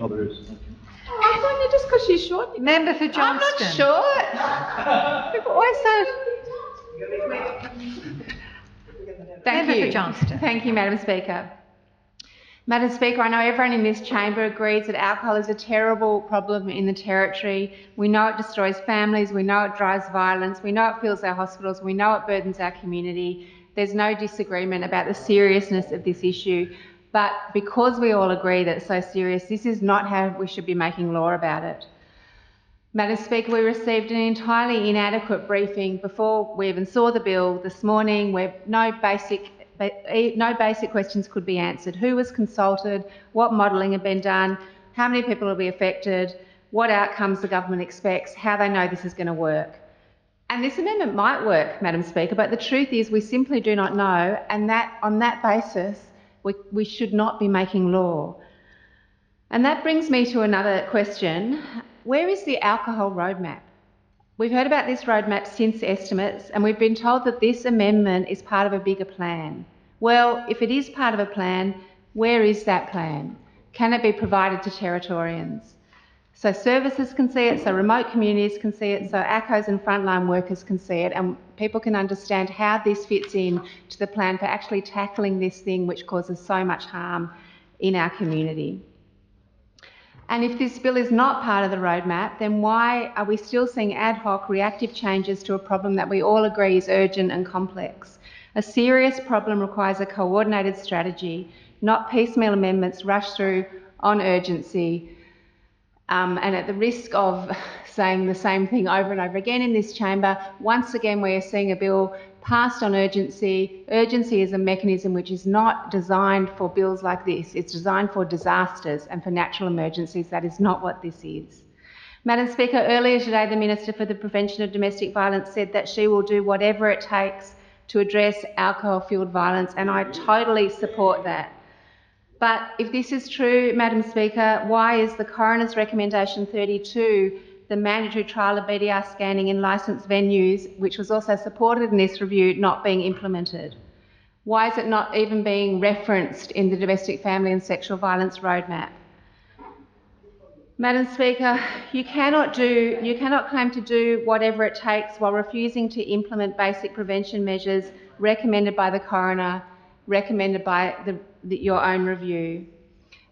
Oh, there is. I don't know, just because she's short. Member for Johnston. I'm not short. People always say. Thank Member you. for Johnston. Thank you, Madam Speaker. Madam Speaker, I know everyone in this chamber agrees that alcohol is a terrible problem in the Territory. We know it destroys families, we know it drives violence, we know it fills our hospitals, we know it burdens our community. There's no disagreement about the seriousness of this issue. But because we all agree that it's so serious, this is not how we should be making law about it. Madam Speaker, we received an entirely inadequate briefing before we even saw the bill this morning, where no basic questions could be answered. Who was consulted? What modelling had been done? How many people will be affected? What outcomes the government expects? How they know this is going to work? And this amendment might work, Madam Speaker, but the truth is we simply do not know, and that on that basis we should not be making law. And that brings me to another question. Where is the alcohol roadmap? We've heard about this roadmap since estimates, and we've been told that this amendment is part of a bigger plan. Well, if it is part of a plan, where is that plan? Can it be provided to Territorians? So services can see it, so remote communities can see it, so ACCOs and frontline workers can see it, and people can understand how this fits in to the plan for actually tackling this thing which causes so much harm in our community. And if this bill is not part of the roadmap, then why are we still seeing ad hoc reactive changes to a problem that we all agree is urgent and complex? A serious problem requires a coordinated strategy, not piecemeal amendments rushed through on urgency. And at the risk of saying the same thing over and over again in this chamber, once again we are seeing a bill passed on urgency. Urgency is a mechanism which is not designed for bills like this. It's designed for disasters and for natural emergencies. That is not what this is. Madam Speaker, earlier today the Minister for the Prevention of Domestic Violence said that she will do whatever it takes to address alcohol-fuelled violence, and I totally support that. But if this is true, Madam Speaker, why is the Coroner's Recommendation 32, the mandatory trial of BDR scanning in licensed venues, which was also supported in this review, not being implemented? Why is it not even being referenced in the Domestic Family and Sexual Violence Roadmap? Madam Speaker, you cannot claim to do whatever it takes while refusing to implement basic prevention measures recommended by the Coroner, recommended by your own review.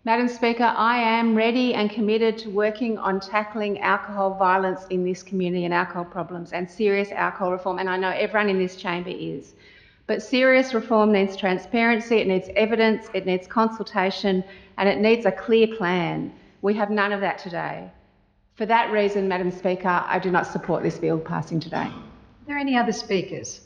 Madam Speaker, I am ready and committed to working on tackling alcohol violence in this community and alcohol problems and serious alcohol reform, and I know everyone in this chamber is. But serious reform needs transparency, it needs evidence, it needs consultation, and it needs a clear plan. We have none of that today. For that reason, Madam Speaker, I do not support this bill passing today. Are there any other speakers?